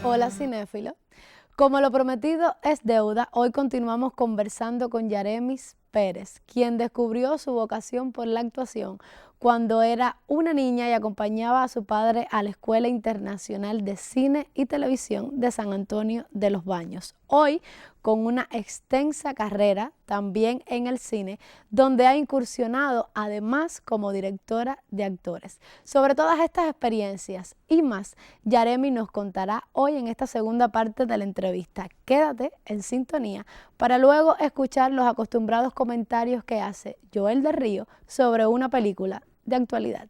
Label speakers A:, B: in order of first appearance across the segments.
A: Hola cinéfilo, como lo prometido es deuda, hoy continuamos conversando con Yaremis Pérez, quien descubrió su vocación por la actuación cuando era una niña y acompañaba a su padre a la Escuela Internacional de Cine y Televisión de San Antonio de los Baños. Hoy, con una extensa carrera también en el cine, donde ha incursionado además como directora de actores. Sobre todas estas experiencias y más, Yaremi nos contará hoy en esta segunda parte de la entrevista. Quédate en sintonía para luego escuchar los acostumbrados comentarios que hace Joel del Río sobre una película de actualidad.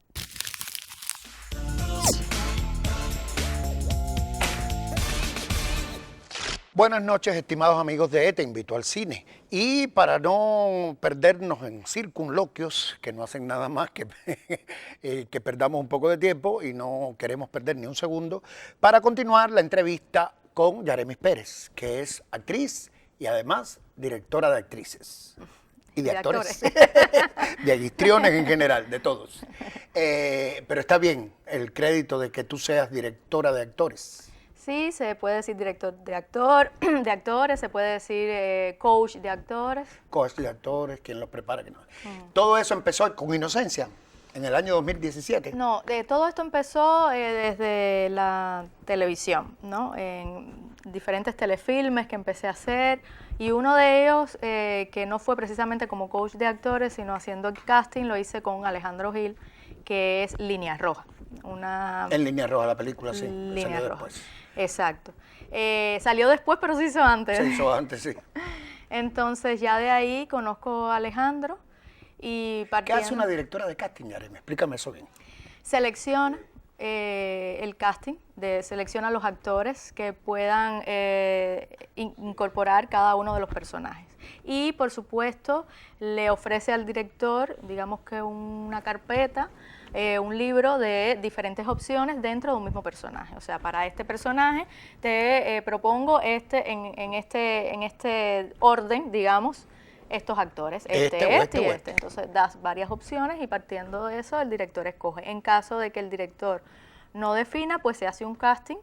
B: Buenas noches, estimados amigos de Te Invito al Cine. Y para no perdernos en circunloquios, que no hacen nada más que, que perdamos un poco de tiempo y no queremos perder ni un segundo, para continuar la entrevista con Yaremis Pérez, que es actriz y además directora de actrices. Y de actores, de histriones en general, de todos. Pero está bien el crédito de que tú seas directora de actores.
C: Sí, se puede decir director de actores, se puede decir coach de actores.
B: Coach de actores, quien los prepara. Que no. Todo eso empezó con Inocencia, en el año 2017.
C: No, todo esto empezó desde la televisión, ¿no? En diferentes telefilmes que empecé a hacer, y uno de ellos, que no fue precisamente como coach de actores, sino haciendo casting, lo hice con Alejandro Gil, que es Línea Roja.
B: En Línea Roja, la película, sí.
C: Línea Roja. Después. Exacto. Salió después, pero se hizo antes.
B: Se hizo antes, sí.
C: Entonces, ya de ahí conozco a Alejandro y
B: ¿Qué hace una directora de casting, Yaremi? Explícame eso bien.
C: Selecciona el casting, selecciona los actores que puedan incorporar cada uno de los personajes. Y, por supuesto, le ofrece al director, digamos que una carpeta, un libro de diferentes opciones dentro de un mismo personaje. O sea, para este personaje te propongo en este orden, digamos, estos actores, este y este. Entonces das varias opciones y partiendo de eso el director escoge. En caso de que el director no defina, pues se hace un casting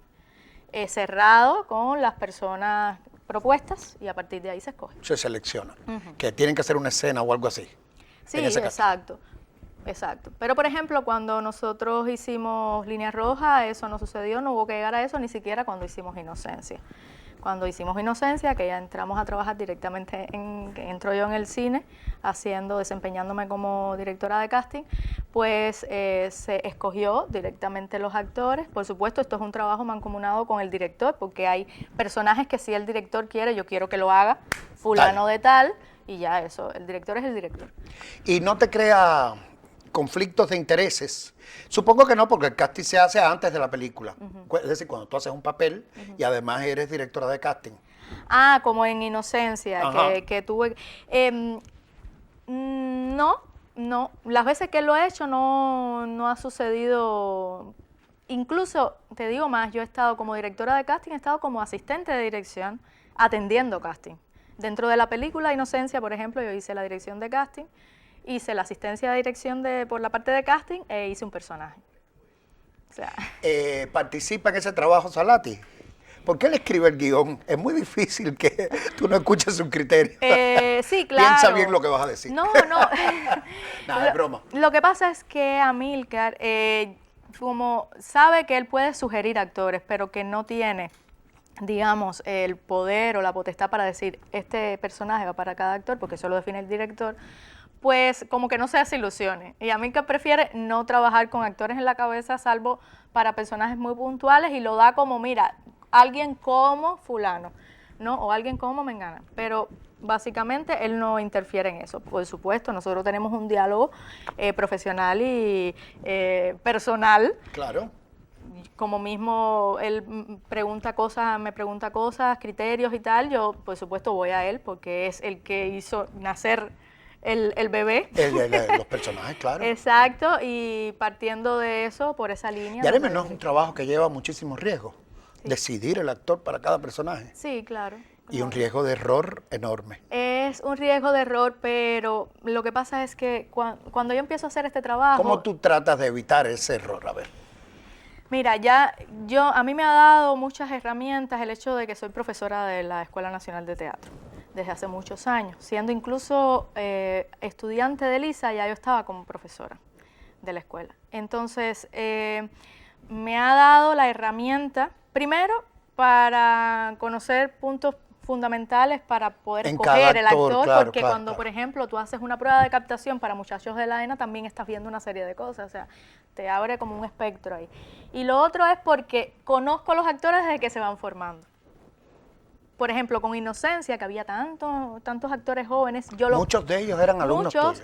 C: cerrado con las personas propuestas y a partir de ahí se escoge.
B: Se selecciona. Que tienen que hacer una escena o algo así.
C: Sí, exacto. Exacto. Pero, por ejemplo, cuando nosotros hicimos Línea Roja, eso no sucedió, no hubo que llegar a eso, ni siquiera cuando hicimos Inocencia. Cuando hicimos Inocencia, que ya entramos a trabajar directamente, entro yo en el cine, desempeñándome como directora de casting, pues se escogió directamente los actores. Por supuesto, esto es un trabajo mancomunado con el director, porque hay personajes que si el director quiere, yo quiero que lo haga fulano de tal, y ya eso, el director es el director.
B: ¿Y no te crea conflictos de intereses? Supongo que no, porque el casting se hace antes de la película. Es decir, cuando tú haces un papel y además eres directora de casting.
C: Ah, como en Inocencia, que tuve... no. Las veces que lo he hecho no ha sucedido... Incluso, te digo más, yo he estado como directora de casting, he estado como asistente de dirección atendiendo casting. Dentro de la película Inocencia, por ejemplo, yo hice la dirección de casting, hice la asistencia de dirección por la parte de casting hice un personaje. O sea.
B: ¿Participa en ese trabajo Salati? porque él escribe el guión. Es muy difícil que tú no escuches su criterio.
C: Sí, claro.
B: Piensa bien lo que vas a decir.
C: No, no.
B: Nada, es broma.
C: Lo que pasa es que Amílcar, como sabe que él puede sugerir actores, pero que no tiene, digamos, el poder o la potestad para decir este personaje va para cada actor, porque eso lo define el director, pues como que no se hace ilusiones. Y Amílcar prefiere no trabajar con actores en la cabeza, salvo para personajes muy puntuales, y lo da como, mira, alguien como fulano, ¿no? O alguien como Mengana. Pero básicamente él no interfiere en eso. Por supuesto, nosotros tenemos un diálogo profesional y personal.
B: Claro.
C: Como mismo él me pregunta cosas, criterios y tal, yo por supuesto voy a él porque es el que hizo nacer el bebé.
B: Los personajes, claro.
C: Exacto, y partiendo de eso, por esa línea.
B: Yareme, no es un trabajo que lleva muchísimos riesgos. Sí. Decidir el actor para cada personaje.
C: Sí, claro.
B: Y un riesgo de error enorme.
C: Es un riesgo de error, pero lo que pasa es que cuando yo empiezo a hacer este trabajo...
B: ¿Cómo tú tratas de evitar ese error? A ver.
C: Mira, a mí me ha dado muchas herramientas el hecho de que soy profesora de la Escuela Nacional de Teatro desde hace muchos años. Siendo incluso estudiante de LISA, ya yo estaba como profesora de la escuela. Entonces, me ha dado la herramienta, primero, para conocer puntos fundamentales para poder escoger el actor,
B: claro,
C: porque cuando, por ejemplo, tú haces una prueba de captación para muchachos de la ENA, también estás viendo una serie de cosas, o sea, te abre como un espectro ahí. Y lo otro es porque conozco a los actores desde que se van formando. Por ejemplo, con Inocencia, que había tantos actores jóvenes,
B: muchos de ellos eran alumnos tuyos.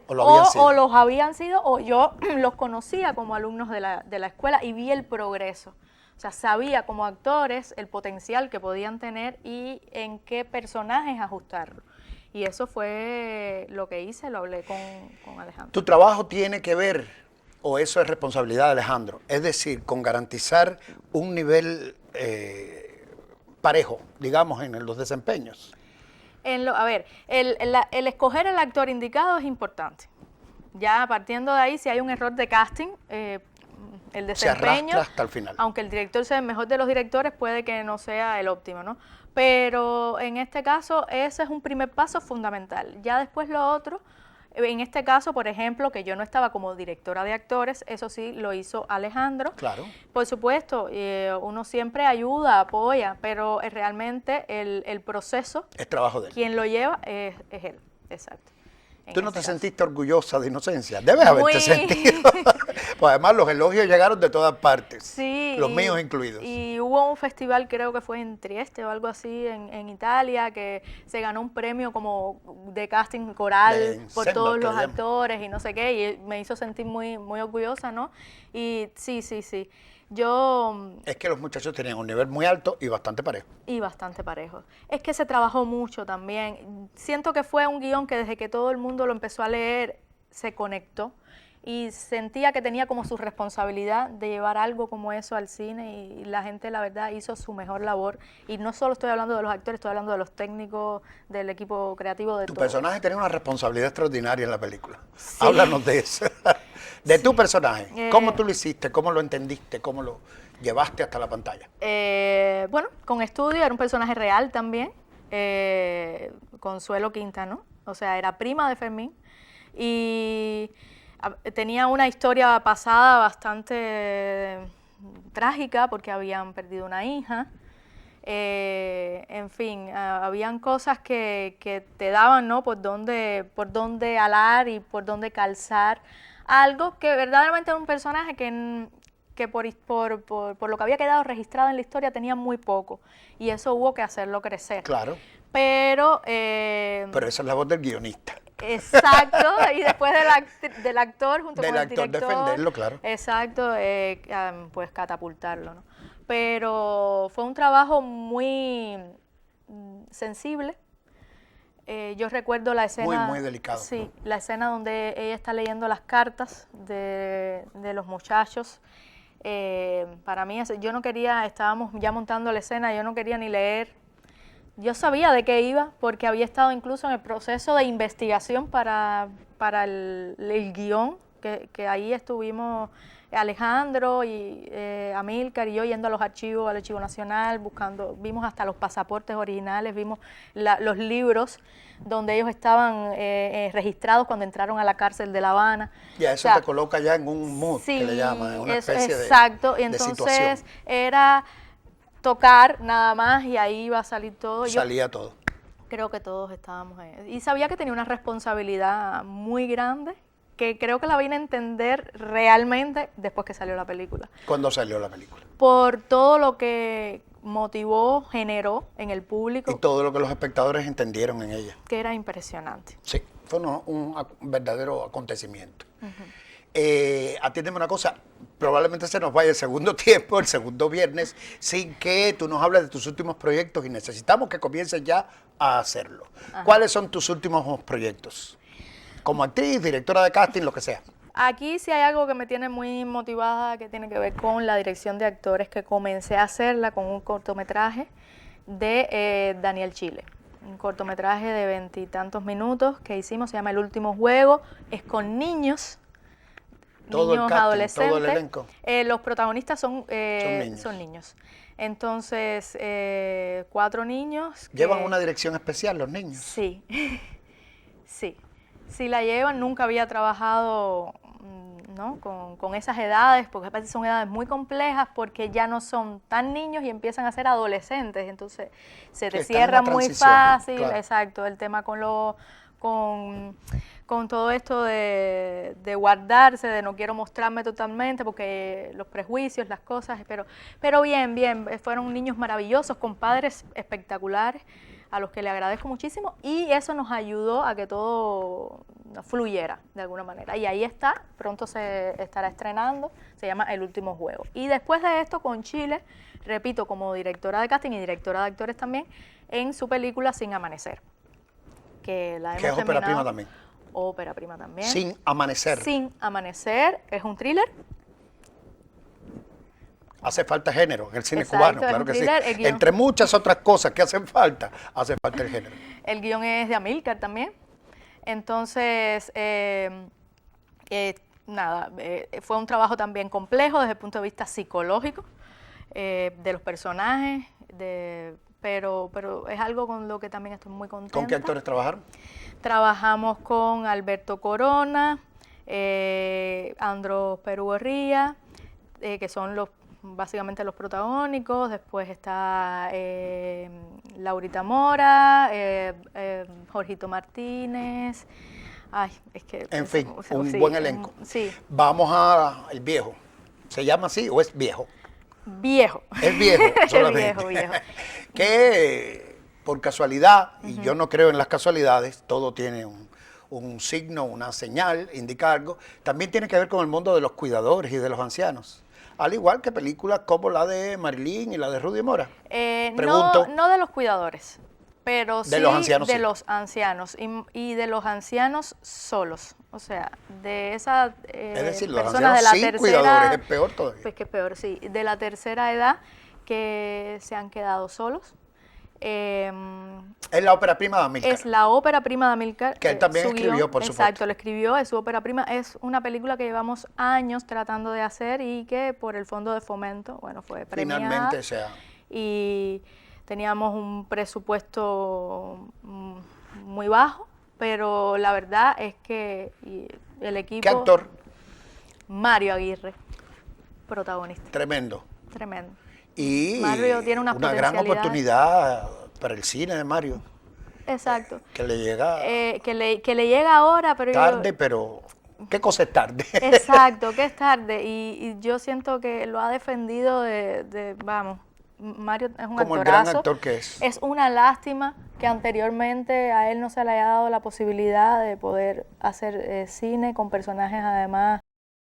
C: O los habían sido, o yo los conocía como alumnos de la escuela y vi el progreso. O sea, sabía como actores el potencial que podían tener y en qué personajes ajustarlo. Y eso fue lo que hice, lo hablé con Alejandro.
B: ¿Tu trabajo tiene que ver, o eso es responsabilidad de Alejandro, es decir, con garantizar un nivel parejo, digamos, en los desempeños?
C: El escoger el actor indicado es importante. Ya partiendo de ahí, si hay un error de casting, el desempeño,
B: se arrastra hasta el final.
C: Aunque el director sea el mejor de los directores, puede que no sea el óptimo, ¿no? Pero en este caso, ese es un primer paso fundamental. Ya después lo otro, en este caso, por ejemplo, que yo no estaba como directora de actores, eso sí lo hizo Alejandro.
B: Claro.
C: Por supuesto, uno siempre ayuda, apoya, pero realmente el proceso,
B: es trabajo de él.
C: Quien lo lleva es él, exacto.
B: ¿Tú no te sentiste orgullosa de Inocencia? Debes haberte sentido. Pues además los elogios llegaron de todas partes,
C: sí,
B: los míos incluidos.
C: Y hubo un festival, creo que fue en Trieste o algo así, en Italia, que se ganó un premio como de casting coral por todos los actores y no sé qué, y me hizo sentir muy, muy orgullosa, ¿no? Y sí. Es
B: que los muchachos tenían un nivel muy alto y bastante parejo.
C: Y bastante parejo. Es que se trabajó mucho también. Siento que fue un guión que desde que todo el mundo lo empezó a leer, se conectó. Y sentía que tenía como su responsabilidad de llevar algo como eso al cine y la gente, la verdad, hizo su mejor labor. Y no solo estoy hablando de los actores, estoy hablando de los técnicos, del equipo creativo, de todo.
B: Tu personaje tenía una responsabilidad extraordinaria en la película. Sí. Háblanos de eso. De tu personaje. ¿Cómo tú lo hiciste? ¿Cómo lo entendiste? ¿Cómo lo llevaste hasta la pantalla?
C: Bueno, con estudio, era un personaje real también. Consuelo Quintano. O sea, era prima de Fermín. Y tenía una historia pasada bastante trágica porque habían perdido una hija. En fin, habían cosas que te daban, ¿no? Por dónde alar y por dónde calzar. Algo que verdaderamente era un personaje que por lo que había quedado registrado en la historia tenía muy poco. Y eso hubo que hacerlo crecer.
B: Claro.
C: Pero
B: esa es la voz del guionista.
C: Exacto, y después del actor junto con el director.
B: Defenderlo, claro.
C: Exacto, pues catapultarlo, ¿no? Pero fue un trabajo muy sensible. Yo recuerdo la escena...
B: Muy delicado.
C: Sí, la escena donde ella está leyendo las cartas de los muchachos. Para mí, yo no quería, estábamos ya montando la escena, yo no quería ni leer. Yo sabía de qué iba, porque había estado incluso en el proceso de investigación para el guión, que ahí estuvimos Alejandro y Amílcar y yo yendo a los archivos, al Archivo Nacional, buscando, vimos hasta los pasaportes originales, vimos los libros donde ellos estaban registrados cuando entraron a la cárcel de La Habana.
B: Y a eso te coloca ya en un mood,
C: sí,
B: que le llaman, en una especie
C: exacto, y
B: de
C: entonces
B: situación.
C: era tocar nada más y ahí iba a salir todo.
B: Salía todo.
C: Creo que todos estábamos ahí. Y sabía que tenía una responsabilidad muy grande, que creo que la vine a entender realmente después que salió la película.
B: ¿Cuándo salió la película?
C: Por todo lo que motivó, generó en el público.
B: Y todo lo que los espectadores entendieron en ella.
C: Que era impresionante.
B: Sí, fue un verdadero acontecimiento. Atiéndeme una cosa, probablemente se nos vaya el segundo tiempo, el segundo viernes, sin que tú nos hables de tus últimos proyectos y necesitamos que comiences ya a hacerlo. Ajá. ¿Cuáles son tus últimos proyectos? Como actriz, directora de casting, lo que sea.
C: Aquí sí hay algo que me tiene muy motivada, que tiene que ver con la dirección de actores, que comencé a hacerla con un cortometraje de Daniel Chile. Un cortometraje de 20 y tantos minutos que hicimos, se llama El Último Juego, es con niños.
B: Todo
C: niños,
B: el casting,
C: adolescentes.
B: todo el elenco.
C: Los protagonistas son niños. Entonces, 4 niños.
B: ¿Llevan una dirección especial los niños?
C: Sí, sí. Sí la llevan, nunca había trabajado, ¿no?, con esas edades, porque a veces son edades muy complejas, porque ya no son tan niños y empiezan a ser adolescentes, entonces se te cierra muy fácil, claro. Exacto, el tema con todo esto de guardarse, de no quiero mostrarme totalmente, porque los prejuicios, las cosas, pero bien, fueron niños maravillosos, con padres espectaculares, a los que le agradezco muchísimo, y eso nos ayudó a que todo fluyera de alguna manera. Y ahí está, pronto se estará estrenando, se llama El Último Juego. Y después de esto, con Chile, repito, como directora de casting y directora de actores también, en su película Sin Amanecer, que la hemos terminado.
B: Que es ópera prima también.
C: Ópera prima también.
B: Sin Amanecer.
C: Sin Amanecer, es un thriller.
B: Hace falta género en el cine
C: Exacto,
B: cubano, claro que
C: thriller,
B: sí. Entre muchas otras cosas que hacen falta, hace falta el género.
C: El guión es de Amílcar también. Entonces, fue un trabajo también complejo desde el punto de vista psicológico, de los personajes, pero es algo con lo que también estoy muy contenta.
B: ¿Con qué actores trabajaron?
C: Trabajamos con Alberto Corona, Andros Perugorría, que son básicamente los protagónicos. Después está Laurita Mora, Jorgito Martínez. Ay, es que...
B: En fin, un
C: sí,
B: buen elenco.
C: Sí.
B: Vamos a El Viejo. ¿Se llama así o es viejo?
C: Viejo.
B: Es viejo, solamente.
C: viejo.
B: Que por casualidad, y yo no creo en las casualidades, todo tiene un signo, una señal, indica algo, también tiene que ver con el mundo de los cuidadores y de los ancianos. Al igual que películas como la de Marilyn y la de Rudy Mora. Pregunto.
C: No de los cuidadores, pero sí
B: de los ancianos.
C: De los ancianos y de los ancianos solos. O sea, de esas
B: es decir, los
C: personas de la
B: sin
C: tercera
B: cuidadores, es peor todavía.
C: Pues que es peor, sí. De la tercera edad que se han quedado solos.
B: Es la ópera prima de Amílcar.
C: Es la ópera prima de Amílcar.
B: Que él también escribió, por supuesto.
C: Exacto, lo escribió, es su ópera prima. Es una película que llevamos años tratando de hacer y que por el Fondo de Fomento, bueno, fue premiada.
B: Finalmente se ha...
C: Y teníamos un presupuesto muy bajo, pero la verdad es que el equipo...
B: ¿Qué actor?
C: Mario Aguirre, protagonista.
B: Tremendo.
C: Tremendo.
B: Y
C: Mario tiene una
B: gran oportunidad para el cine de Mario.
C: Exacto.
B: Que le llega...
C: que le llega ahora, pero...
B: Tarde, pero... ¿Qué cosa es tarde?
C: Exacto, que es tarde. Y yo siento que lo ha defendido vamos, Mario es un
B: como
C: actorazo.
B: el gran actor que es.
C: Es una lástima que anteriormente a él no se le haya dado la posibilidad de poder hacer cine con personajes además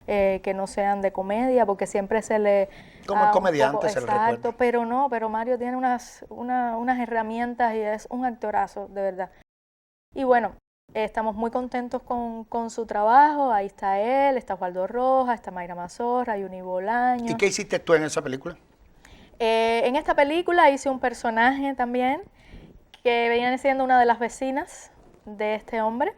C: que no sean de comedia, porque siempre se le...
B: Como el comediante se le recuerda.
C: Exacto, pero Mario tiene unas herramientas y es un actorazo, de verdad. Y bueno, estamos muy contentos con su trabajo. Ahí está él, está Osvaldo Rojas, está Mayra Mazorra, Yuni Bolaño.
B: ¿Y qué hiciste tú en esa película?
C: En esta película hice un personaje también que venía siendo una de las vecinas de este hombre.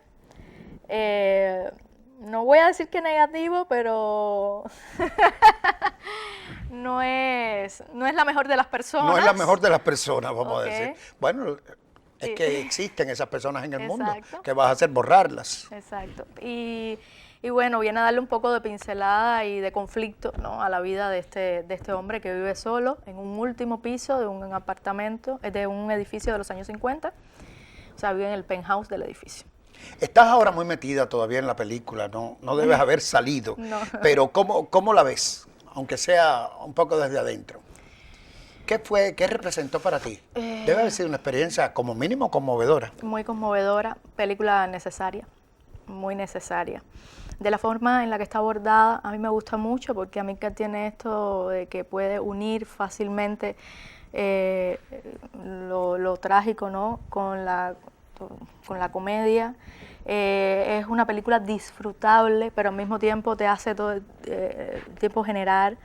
C: no voy a decir que negativo, pero no es la mejor de las personas.
B: No es la mejor de las personas, vamos
C: Ok.
B: a decir. Bueno, es
C: Sí.
B: que existen esas personas en el mundo.
C: Exacto.
B: ¿Qué vas a hacer? Borrarlas.
C: Exacto. Y bueno, viene a darle un poco de pincelada y de conflicto, ¿no?, a la vida de este hombre que vive solo en un último piso de un apartamento, de un edificio de los años 50. O sea, vive en el penthouse del edificio.
B: Estás ahora muy metida todavía en la película, no debes haber salido.
C: No.
B: Pero ¿cómo la ves? Aunque sea un poco desde adentro. ¿Qué representó para ti? Debe haber sido una experiencia como mínimo conmovedora.
C: Muy conmovedora, película necesaria, muy necesaria. De la forma en la que está abordada, a mí me gusta mucho porque Amílcar tiene esto de que puede unir fácilmente lo trágico, ¿no?, con la comedia. Es una película disfrutable, pero al mismo tiempo te hace todo el tiempo generar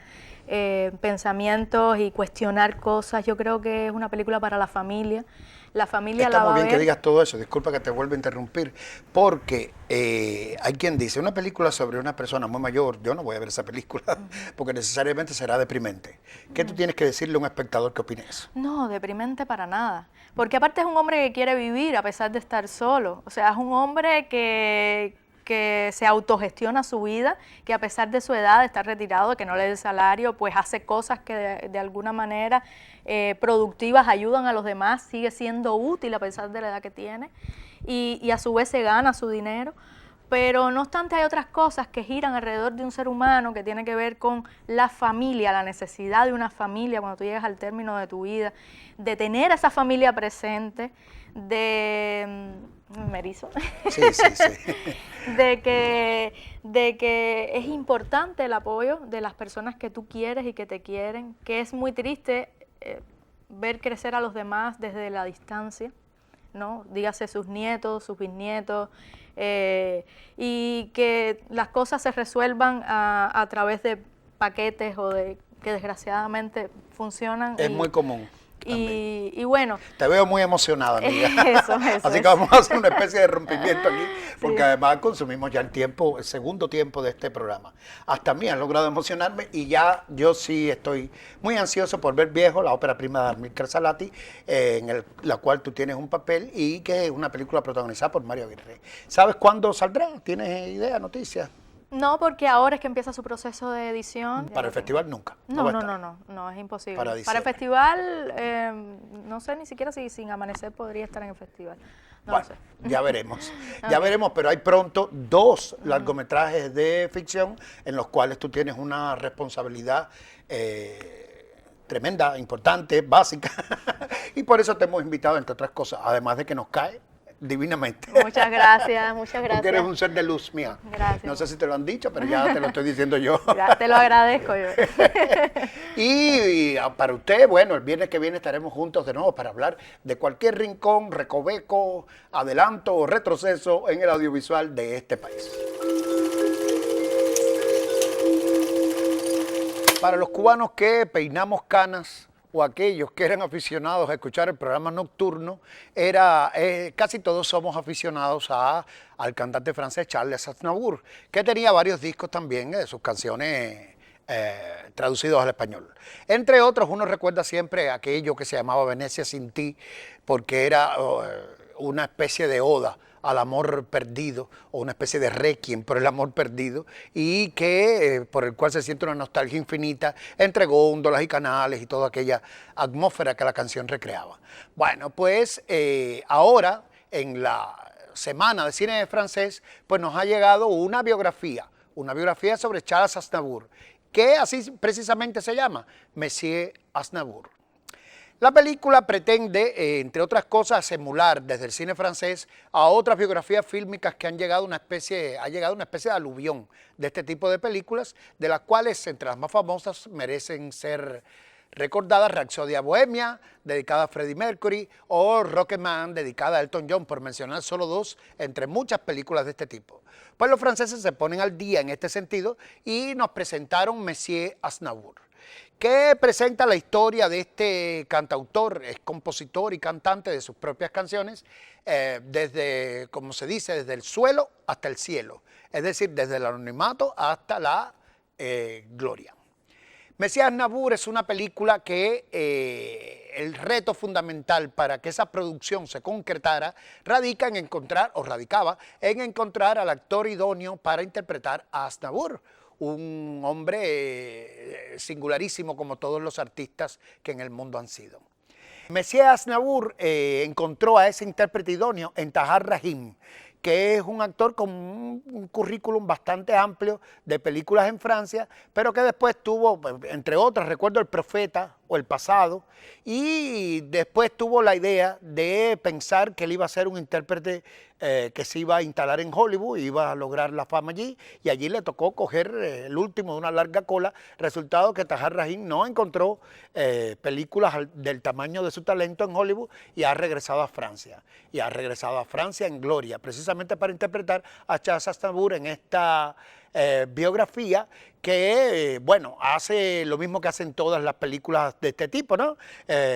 C: pensamientos y cuestionar cosas. Yo creo que es una película para la familia. La familia
B: Está
C: la va
B: muy
C: a
B: bien que
C: ver.
B: digas todo eso, disculpa que te vuelva a interrumpir, porque hay quien dice, una película sobre una persona muy mayor, yo no voy a ver esa película, porque necesariamente será deprimente. ¿Qué tú tienes que decirle a un espectador que opine eso?
C: No, deprimente para nada. Porque aparte es un hombre que quiere vivir a pesar de estar solo. O sea, es un hombre que se autogestiona su vida, que a pesar de su edad, de estar retirado, de que no le dé salario, pues hace cosas que de alguna manera productivas ayudan a los demás, sigue siendo útil a pesar de la edad que tiene y a su vez se gana su dinero. Pero no obstante hay otras cosas que giran alrededor de un ser humano que tiene que ver con la familia, la necesidad de una familia cuando tú llegas al término de tu vida, de tener a esa familia presente, me erizo.
B: Sí, sí, sí.
C: de que es importante el apoyo de las personas que tú quieres y que te quieren, que es muy triste ver crecer a los demás desde la distancia, ¿no? Dígase sus nietos, sus bisnietos, y que las cosas se resuelvan a través de paquetes o de que desgraciadamente funcionan.
B: Es muy común.
C: Y bueno.
B: Te veo muy emocionada, amiga.
C: Eso,
B: Así que vamos a hacer una especie de rompimiento aquí, porque además consumimos ya el segundo tiempo de este programa. Hasta a mí han logrado emocionarme y ya yo sí estoy muy ansioso por ver Viejo, la ópera prima de Amílcar Salati, la cual tú tienes un papel y que es una película protagonizada por Mario Aguirre. ¿Sabes cuándo saldrá? ¿Tienes idea, noticias?
C: No, porque ahora es que empieza su proceso de edición.
B: Para el festival nunca.
C: No,
B: va a
C: no,
B: estar.
C: no, es imposible.
B: Para
C: Para el
B: diciembre.
C: festival, no sé ni siquiera si Sin Amanecer podría estar en el festival. No
B: Bueno,
C: lo sé.
B: ya veremos. Ya veremos, pero hay pronto 2 largometrajes de ficción en los cuales tú tienes una responsabilidad tremenda, importante, básica. Y por eso te hemos invitado, entre otras cosas, además de que nos cae divinamente.
C: Muchas gracias, muchas gracias.
B: Porque eres un ser de luz, mía.
C: Gracias.
B: No sé si te lo han dicho, pero ya te lo estoy diciendo yo.
C: Ya te lo agradezco yo.
B: Y para usted, bueno, el viernes que viene estaremos juntos de nuevo para hablar de cualquier rincón, recoveco, adelanto o retroceso en el audiovisual de este país. Para los cubanos que peinamos canas o aquellos que eran aficionados a escuchar el programa nocturno, casi todos somos aficionados al cantante francés Charles Aznavour, que tenía varios discos también de sus canciones traducidos al español. Entre otros, uno recuerda siempre aquello que se llamaba Venecia sin ti, porque era una especie de oda al amor perdido, o una especie de requiem por el amor perdido, y que por el cual se siente una nostalgia infinita entre góndolas y canales y toda aquella atmósfera que la canción recreaba. Bueno, pues ahora, en la Semana de Cine Francés, pues nos ha llegado una biografía sobre Charles Aznavour, que así precisamente se llama, Monsieur Aznavour. La película pretende, entre otras cosas, emular desde el cine francés a otras biografías fílmicas que ha llegado una especie de aluvión de este tipo de películas, de las cuales, entre las más famosas, merecen ser recordadas Rhapsodia Bohemia, dedicada a Freddie Mercury, o Rocketman, dedicada a Elton John, por mencionar solo 2 entre muchas películas de este tipo. Pues los franceses se ponen al día en este sentido y nos presentaron Monsieur Aznavour. que presenta la historia de este cantautor, es compositor y cantante de sus propias canciones, desde, como se dice, desde el suelo hasta el cielo, es decir, desde el anonimato hasta la gloria. Mesías Aznavour es una película que el reto fundamental para que esa producción se concretara radicaba en encontrar al actor idóneo para interpretar a Aznavour, un hombre singularísimo como todos los artistas que en el mundo han sido. Mesías Aznavour encontró a ese intérprete idóneo en Tahar Rahim, que es un actor con un currículum bastante amplio de películas en Francia, pero que después tuvo, entre otras, recuerdo El Profeta o El Pasado, y después tuvo la idea de pensar que él iba a ser un intérprete que se iba a instalar en Hollywood, iba a lograr la fama allí, y allí le tocó coger el último de una larga cola, resultado que Tahar Rahim no encontró películas del tamaño de su talento en Hollywood y ha regresado a Francia. Y ha regresado a Francia en gloria, precisamente para interpretar a Mesías Aznavour en esta biografía que, bueno, hace lo mismo que hacen todas las películas de este tipo, ¿no?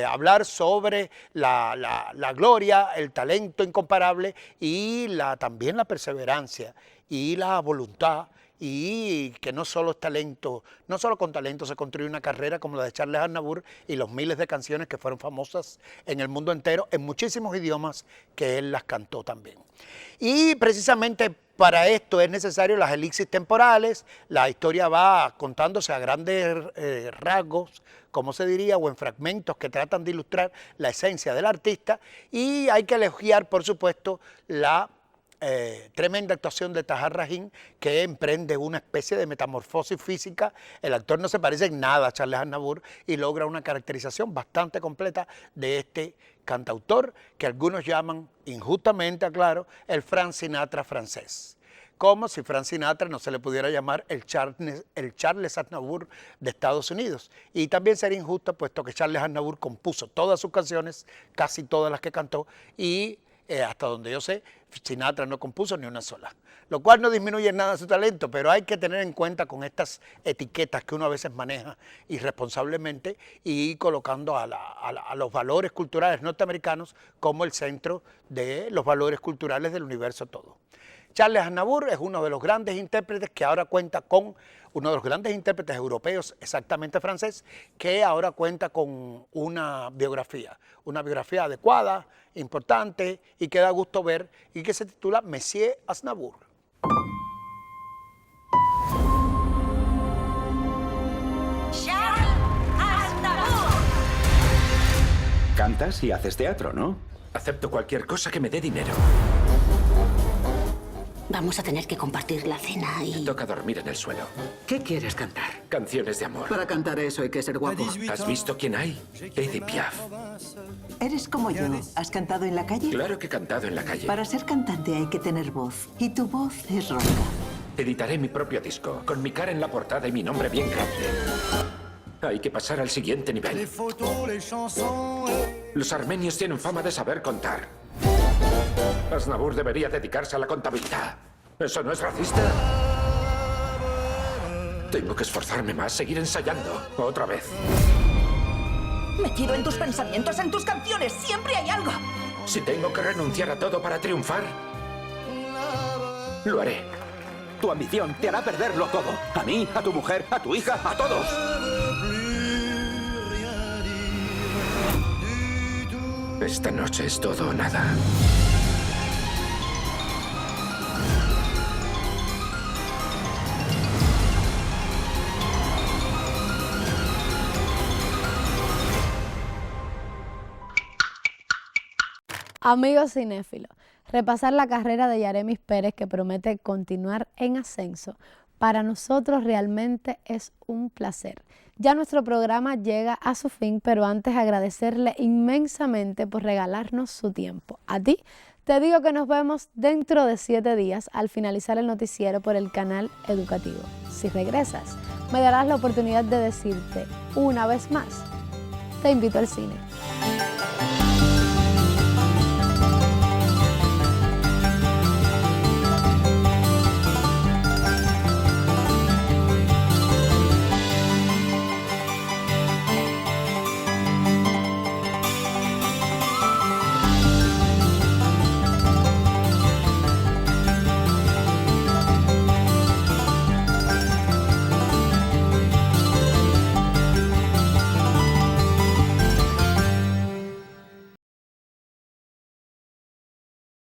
B: Hablar sobre la gloria, el talento incomparable y también la perseverancia y la voluntad, y que no solo es talento, no solo con talento se construye una carrera como la de Charles Aznavour y los miles de canciones que fueron famosas en el mundo entero, en muchísimos idiomas que él las cantó también. Y precisamente para esto es necesario las elipsis temporales, la historia va contándose a grandes rasgos, como se diría, o en fragmentos que tratan de ilustrar la esencia del artista, y hay que elogiar, por supuesto, la tremenda actuación de Tahar Rahim, que emprende una especie de metamorfosis física. El actor no se parece en nada a Charles Aznavour y logra una caracterización bastante completa de este cantautor que algunos llaman, injustamente, aclaro, el Frank Sinatra francés. Como si Frank Sinatra no se le pudiera llamar el Charles Aznavour de Estados Unidos. Y también sería injusto, puesto que Charles Aznavour compuso todas sus canciones, casi todas las que cantó, y hasta donde yo sé, Sinatra no compuso ni una sola, lo cual no disminuye en nada su talento, pero hay que tener en cuenta con estas etiquetas que uno a veces maneja irresponsablemente y colocando a los valores culturales norteamericanos como el centro de los valores culturales del universo todo. Charles Aznavour es uno de los grandes intérpretes que ahora cuenta con, uno de los grandes intérpretes europeos, exactamente francés, que ahora cuenta con una biografía adecuada, importante y que da gusto ver y que se titula Mesías Aznavour.
D: Charles Aznavour.
E: Cantas y haces teatro, ¿no?
F: Acepto cualquier cosa que me dé dinero.
D: Vamos a tener que compartir la cena y...
F: Toca dormir en el suelo.
G: ¿Qué quieres cantar?
F: Canciones de amor.
G: Para cantar eso hay que ser guapo.
F: ¿Has visto quién hay? Edith Piaf.
H: Eres como yo. ¿Has cantado en la calle?
F: Claro que he cantado en la calle.
H: Para ser cantante hay que tener voz. Y tu voz es ronca.
F: Editaré mi propio disco, con mi cara en la portada y mi nombre bien grande. Hay que pasar al siguiente nivel. Los armenios tienen fama de saber contar. Aznavour debería dedicarse a la contabilidad. ¿Eso no es racista? Tengo que esforzarme más, seguir ensayando. Otra vez.
D: Metido en tus pensamientos, en tus canciones, siempre hay algo.
F: Si tengo que renunciar a todo para triunfar, lo haré.
E: Tu ambición te hará perderlo todo. A mí, a tu mujer, a tu hija, a todos.
F: Esta noche es todo o nada.
A: Amigos cinéfilos, repasar la carrera de Yaremis Pérez, que promete continuar en ascenso, para nosotros realmente es un placer. Ya nuestro programa llega a su fin, pero antes agradecerle inmensamente por regalarnos su tiempo. A ti te digo que nos vemos dentro de 7 días al finalizar el noticiero por el canal educativo. Si regresas, me darás la oportunidad de decirte una vez más, te invito al cine.